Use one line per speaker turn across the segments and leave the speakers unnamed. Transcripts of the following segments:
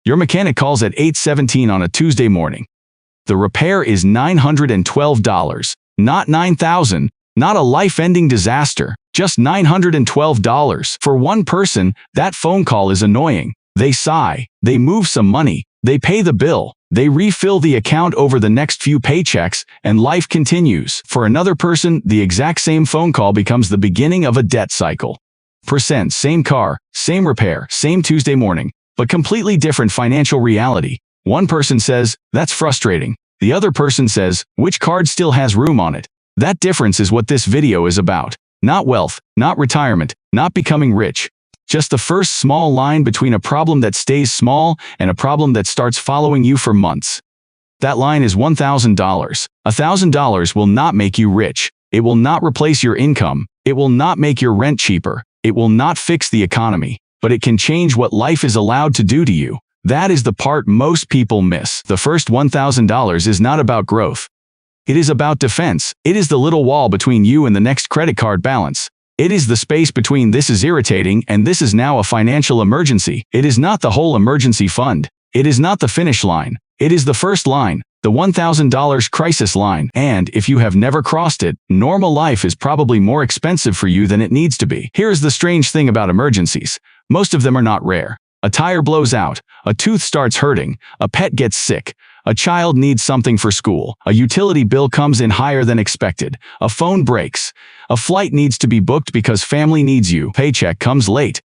Your mechanic calls at 8:17 on a Tuesday morning. The repair is $912, not $9,000, not a life-ending disaster, just $912. For one person, that phone call is annoying. They sigh, they move some money, they pay the bill, they refill the account over the next few paychecks, and life continues. For another person, the exact same phone call becomes the beginning of a debt cycle. Same car, same repair, same Tuesday morning, but completely different financial reality. One person says, "That's frustrating." The other person says, "Which card still has room on it?" That difference is what this video is about. Not wealth, not retirement, not becoming rich. Just the first small line between a problem that stays small and a problem that starts following you for months. That line is $1,000. $1,000 will not make you rich. It will not replace your income. It will not make your rent cheaper. It will not fix the economy. But it can change what life is allowed to do to you. That is the part most people miss. The first $1,000 is not about growth. It is about defense. It is the little wall between you and the next credit card balance. It is the space between "this is irritating" and "this is now a financial emergency." It is not the whole emergency fund. It is not the finish line. It is the first line, the $1,000 crisis line. And if you have never crossed it, normal life is probably more expensive for you than it needs to be. Here is the strange thing about emergencies. Most of them are not rare. A tire blows out, a tooth starts hurting, a pet gets sick, a child needs something for school, a utility bill comes in higher than expected, a phone breaks, a flight needs to be booked because family needs you, paycheck comes late.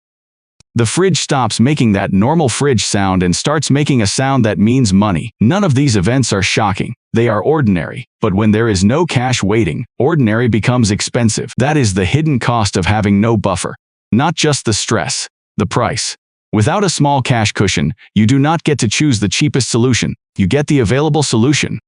The fridge stops making that normal fridge sound and starts making a sound that means money. None of these events are shocking. They are ordinary. But when there is no cash waiting, ordinary becomes expensive. That is the hidden cost of having no buffer. Not just the stress, the price. Without a small cash cushion, you do not get to choose the cheapest solution. You get the available solution.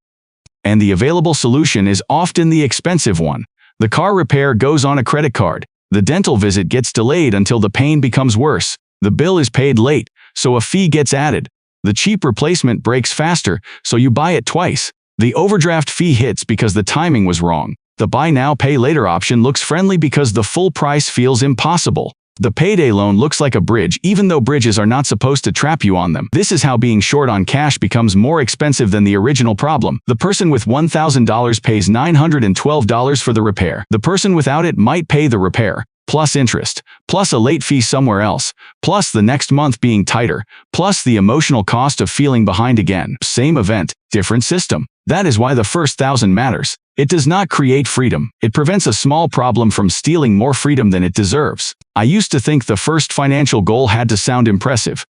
And the available solution is often the expensive one. The car repair goes on a credit card. The dental visit gets delayed until the pain becomes worse. The bill is paid late, so a fee gets added. The cheap replacement breaks faster, so you buy it twice. The overdraft fee hits because the timing was wrong. The buy now, pay later option looks friendly because the full price feels impossible. The payday loan looks like a bridge, even though bridges are not supposed to trap you on them. This is how being short on cash becomes more expensive than the original problem. The person with $1,000 pays $912 for the repair. The person without it might pay the repair, plus interest, plus a late fee somewhere else, plus the next month being tighter, plus the emotional cost of feeling behind again. Same event, different system. That is why the first 1,000 matters. It does not create freedom. It prevents a small problem from stealing more freedom than it deserves. I used to think the first financial goal had to sound impressive.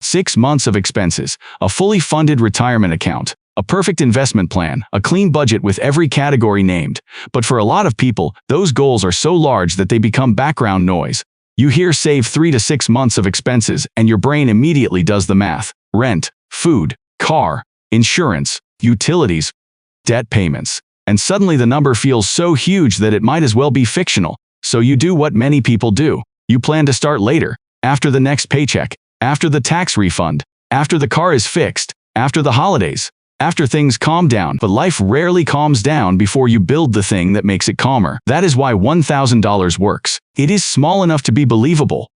6 months of expenses, a fully funded retirement account, a perfect investment plan, a clean budget with every category named. But for a lot of people, those goals are so large that they become background noise. You hear save 3 to 6 months of expenses, and your brain immediately does the math. Rent, food, car, insurance, utilities, debt payments. And suddenly the number feels so huge that it might as well be fictional. So you do what many people do. You plan to start later, after the next paycheck, after the tax refund, after the car is fixed, after the holidays, after things calm down. But life rarely calms down before you build the thing that makes it calmer. That is why $1,000 works. It is small enough to be believable,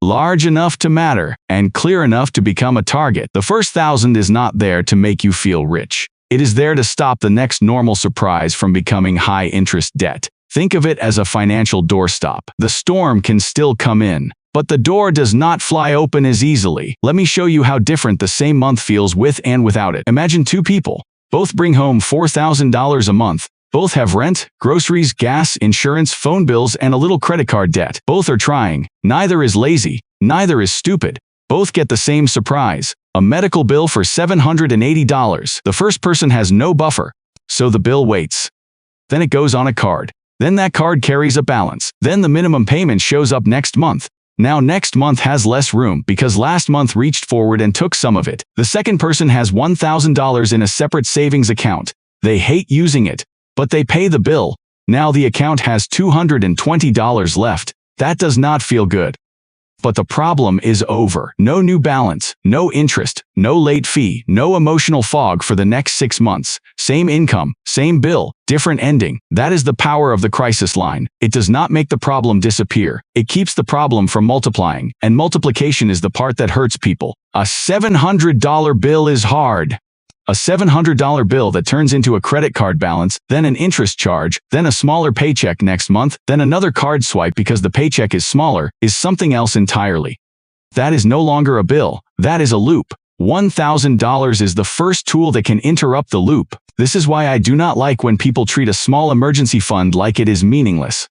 large enough to matter, and clear enough to become a target. The first 1,000 is not there to make you feel rich. It is there to stop the next normal surprise from becoming high-interest debt. Think of it as a financial doorstop. The storm can still come in, but the door does not fly open as easily. Let me show you how different the same month feels with and without it. Imagine 2 people. Both bring home $4,000 a month. Both have rent, groceries, gas, insurance, phone bills, and a little credit card debt. Both are trying. Neither is lazy. Neither is stupid. Both get the same surprise. A medical bill for $780. The first person has no buffer, so the bill waits. Then it goes on a card. Then that card carries a balance. Then the minimum payment shows up next month. Now next month has less room because last month reached forward and took some of it. The second person has $1,000 in a separate savings account. They hate using it, but they pay the bill. Now the account has $220 left. That does not feel good. But the problem is over. No new balance, no interest, no late fee, no emotional fog for the next 6 months. Same income, same bill, different ending. That is the power of the crisis line. It does not make the problem disappear. It keeps the problem from multiplying, and multiplication is the part that hurts people. A $700 bill is hard. A $700 bill that turns into a credit card balance, then an interest charge, then a smaller paycheck next month, then another card swipe because the paycheck is smaller, is something else entirely. That is no longer a bill. That is a loop. $1,000 is the first tool that can interrupt the loop. This is why I do not like when people treat a small emergency fund like it is meaningless.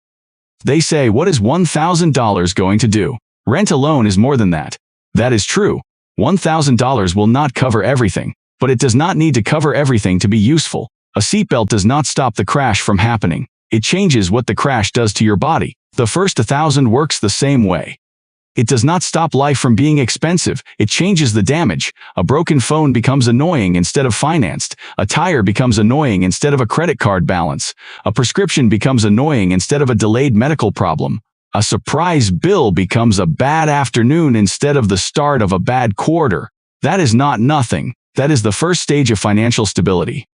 They say, what is $1,000 going to do? Rent alone is more than that. That is true. $1,000 will not cover everything. But it does not need to cover everything to be useful. A seatbelt does not stop the crash from happening. It changes what the crash does to your body. The first 1,000 works the same way. It does not stop life from being expensive. It changes the damage. A broken phone becomes annoying instead of financed. A tire becomes annoying instead of a credit card balance. A prescription becomes annoying instead of a delayed medical problem. A surprise bill becomes a bad afternoon instead of the start of a bad quarter. That is not nothing. That is the first stage of financial stability.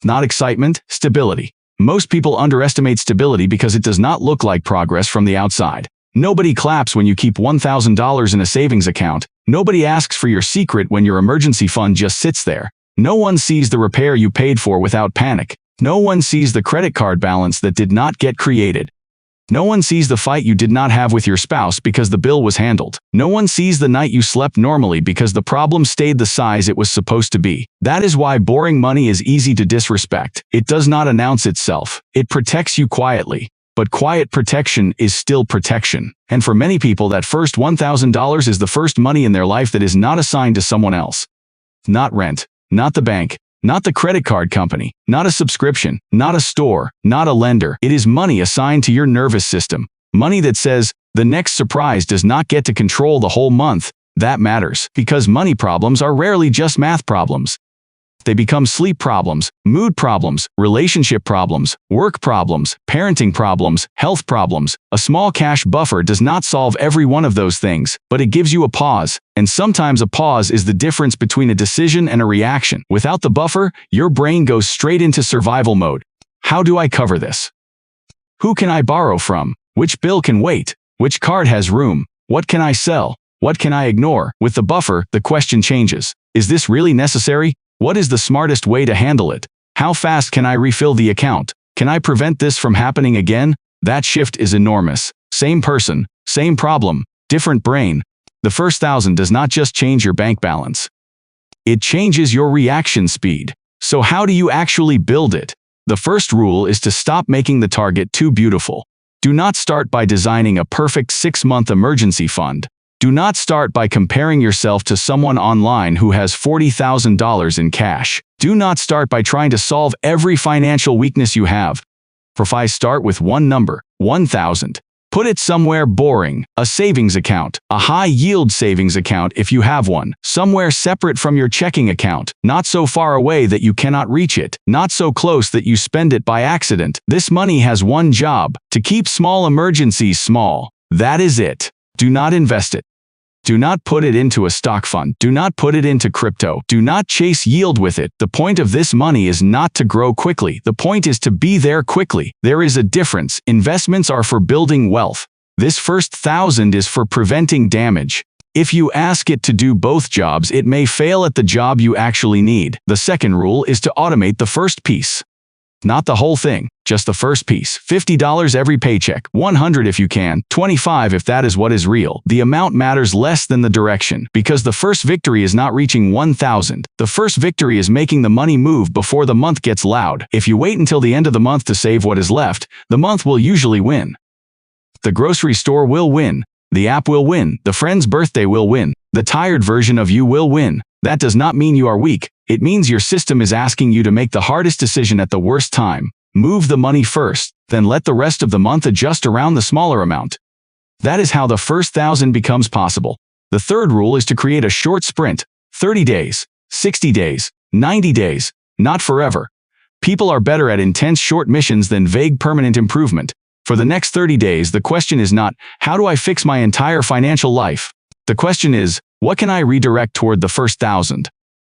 Not excitement, stability. Most people underestimate stability because it does not look like progress from the outside. Nobody claps when you keep $1,000 in a savings account. Nobody asks for your secret when your emergency fund just sits there. No one sees the repair you paid for without panic. No one sees the credit card balance that did not get created. No one sees the fight you did not have with your spouse because the bill was handled. No one sees the night you slept normally because the problem stayed the size it was supposed to be. That is why boring money is easy to disrespect. It does not announce itself. It protects you quietly. But quiet protection is still protection. And for many people, that first $1,000 is the first money in their life that is not assigned to someone else. Not rent, not the bank, not the credit card company, not a subscription, not a store, not a lender. It is money assigned to your nervous system. Money that says, the next surprise does not get to control the whole month. That matters, because money problems are rarely just math problems. They become sleep problems, mood problems, relationship problems, work problems, parenting problems, health problems. A small cash buffer does not solve every one of those things, but it gives you a pause. And sometimes a pause is the difference between a decision and a reaction. Without the buffer, your brain goes straight into survival mode. How do I cover this? Who can I borrow from? Which bill can wait? Which card has room? What can I sell? What can I ignore? With the buffer, the question changes. Is this really necessary? What is the smartest way to handle it? How fast can I refill the account? Can I prevent this from happening again? That shift is enormous. Same person, same problem, different brain. The first 1,000 does not just change your bank balance. It changes your reaction speed. So how do you actually build it? The first rule is to stop making the target too beautiful. Do not start by designing a perfect 6-month emergency fund. Do not start by comparing yourself to someone online who has $40,000 in cash. Do not start by trying to solve every financial weakness you have. Start with one number, 1,000. Put it somewhere boring, a savings account, a high-yield savings account if you have one, somewhere separate from your checking account, not so far away that you cannot reach it, not so close that you spend it by accident. This money has one job, to keep small emergencies small. That is it. Do not invest it. Do not put it into a stock fund. Do not put it into crypto. Do not chase yield with it. The point of this money is not to grow quickly. The point is to be there quickly. There is a difference. Investments are for building wealth. This first 1,000 is for preventing damage. If you ask it to do both jobs, it may fail at the job you actually need. The second rule is to automate the first piece. Not the whole thing, just the first piece. $50 every paycheck, $100 if you can, $25 if that is what is real. The amount matters less than the direction, because the first victory is not reaching 1,000. The first victory is making the money move before the month gets loud. If you wait until the end of the month to save what is left, the month will usually win. The grocery store will win. The app will win. The friend's birthday will win. The tired version of you will win. That does not mean you are weak. It means your system is asking you to make the hardest decision at the worst time. Move the money first, then let the rest of the month adjust around the smaller amount. That is how the first 1,000 becomes possible. The third rule is to create a short sprint, 30 days, 60 days, 90 days, not forever. People are better at intense short missions than vague permanent improvement. For the next 30 days, the question is not, how do I fix my entire financial life? The question is, what can I redirect toward the first 1,000?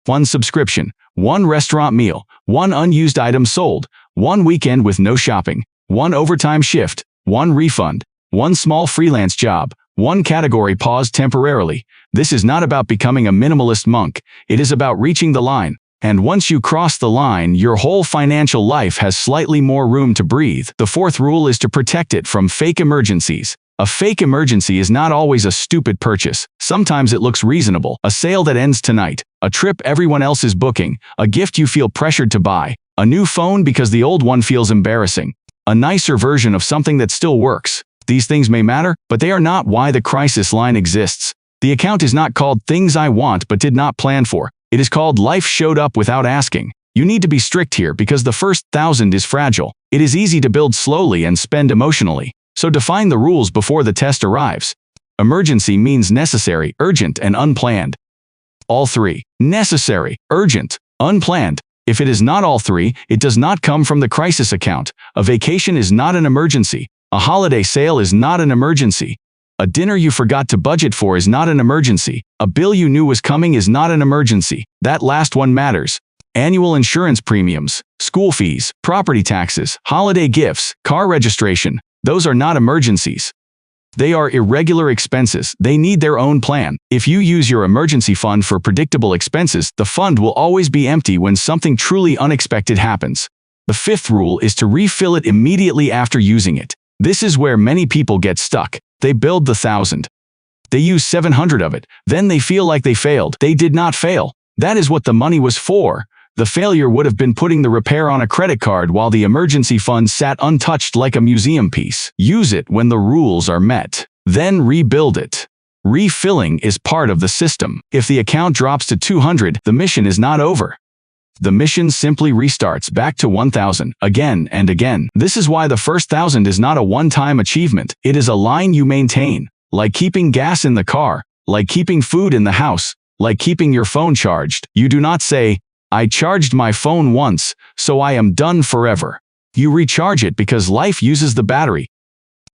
One subscription, one restaurant meal, one unused item sold, one weekend with no shopping, one overtime shift, one refund, one small freelance job, one category paused temporarily. This is not about becoming a minimalist monk. It is about reaching the line. And once you cross the line, your whole financial life has slightly more room to breathe. The fourth rule is to protect it from fake emergencies. A fake emergency is not always a stupid purchase. Sometimes it looks reasonable. A sale that ends tonight, a trip everyone else is booking, a gift you feel pressured to buy, a new phone because the old one feels embarrassing, a nicer version of something that still works. These things may matter, but they are not why the crisis line exists. The account is not called Things I Want but did not plan for. It is called Life Showed Up Without Asking. You need to be strict here because the first 1,000 is fragile. It is easy to build slowly and spend emotionally. So define the rules before the test arrives. Emergency means necessary, urgent, and unplanned. All three. Necessary, urgent, unplanned. If it is not all three, it does not come from the crisis account. A vacation is not an emergency. A holiday sale is not an emergency. A dinner you forgot to budget for is not an emergency. A bill you knew was coming is not an emergency. That last one matters. Annual insurance premiums, school fees, property taxes, holiday gifts, car registration. Those are not emergencies. They are irregular expenses. They need their own plan. If you use your emergency fund for predictable expenses, the fund will always be empty when something truly unexpected happens. The fifth rule is to refill it immediately after using it. This is where many people get stuck. They build the 1,000. They use 700 of it. Then they feel like they failed. They did not fail. That is what the money was for. The failure would have been putting the repair on a credit card while the emergency fund sat untouched like a museum piece. Use it when the rules are met. Then rebuild it. Refilling is part of the system. If the account drops to 200, the mission is not over. The mission simply restarts back to 1,000 again and again. This is why the first 1,000 is not a one-time achievement. It is a line you maintain, like keeping gas in the car, like keeping food in the house, like keeping your phone charged. You do not say, I charged my phone once, so I am done forever. You recharge it because life uses the battery.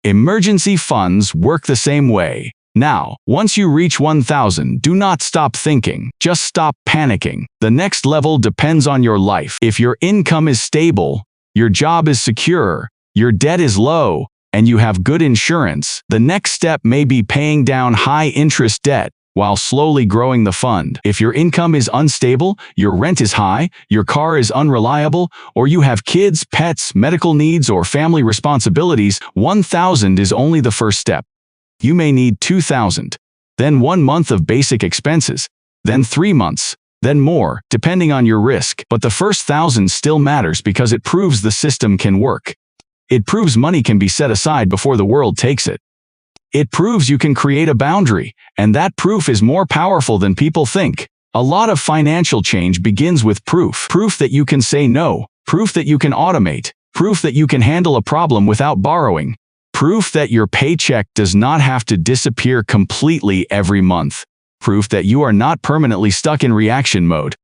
Emergency funds work the same way. Now, once you reach 1,000, do not stop thinking. Just stop panicking. The next level depends on your life. If your income is stable, your job is secure, your debt is low, and you have good insurance, the next step may be paying down high-interest debt while slowly growing the fund. If your income is unstable, your rent is high, your car is unreliable, or you have kids, pets, medical needs, or family responsibilities, 1,000 is only the first step. You may need 2,000, then 1 month of basic expenses, then 3 months, then more, depending on your risk. But the first 1,000 still matters because it proves the system can work. It proves money can be set aside before the world takes it. It proves you can create a boundary, and that proof is more powerful than people think. A lot of financial change begins with proof. Proof that you can say no, proof that you can automate, proof that you can handle a problem without borrowing. Proof that your paycheck does not have to disappear completely every month. Proof that you are not permanently stuck in reaction mode.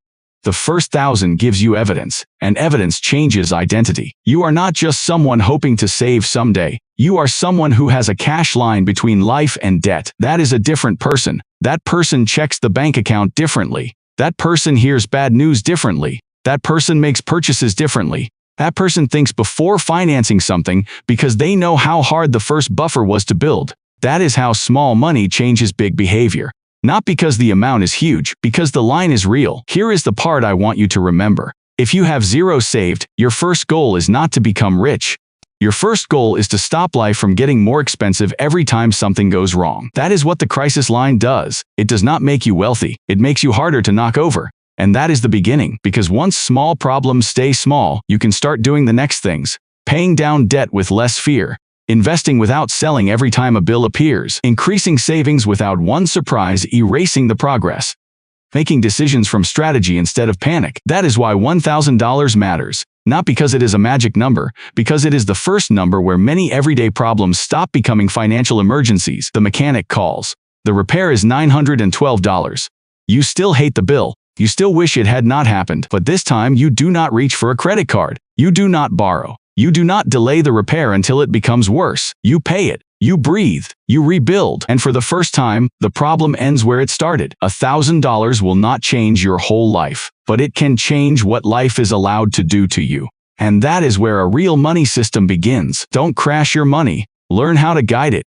The first 1,000 gives you evidence, and evidence changes identity. You are not just someone hoping to save someday. You are someone who has a cash line between life and debt. That is a different person. That person checks the bank account differently. That person hears bad news differently. That person makes purchases differently. That person thinks before financing something because they know how hard the first buffer was to build. That is how small money changes big behavior. Not because the amount is huge, because the line is real. Here is the part I want you to remember. If you have 0 saved, your first goal is not to become rich. Your first goal is to stop life from getting more expensive every time something goes wrong. That is what the crisis line does. It does not make you wealthy. It makes you harder to knock over. And that is the beginning, because once small problems stay small, you can start doing the next things. Paying down debt with less fear. Investing without selling every time a bill appears. Increasing savings without one surprise erasing the progress. Making decisions from strategy instead of panic. That is why $1,000 matters. Not because it is a magic number, because it is the first number where many everyday problems stop becoming financial emergencies. The mechanic calls. The repair is $912. You still hate the bill. You still wish it had not happened, but this time you do not reach for a credit card. You do not borrow. You do not delay the repair until it becomes worse. You pay it. You breathe. You rebuild. And for the first time, the problem ends where it started. $1,000 will not change your whole life, but it can change what life is allowed to do to you. And that is where a real money system begins. Don't crash your money. Learn how to guide it.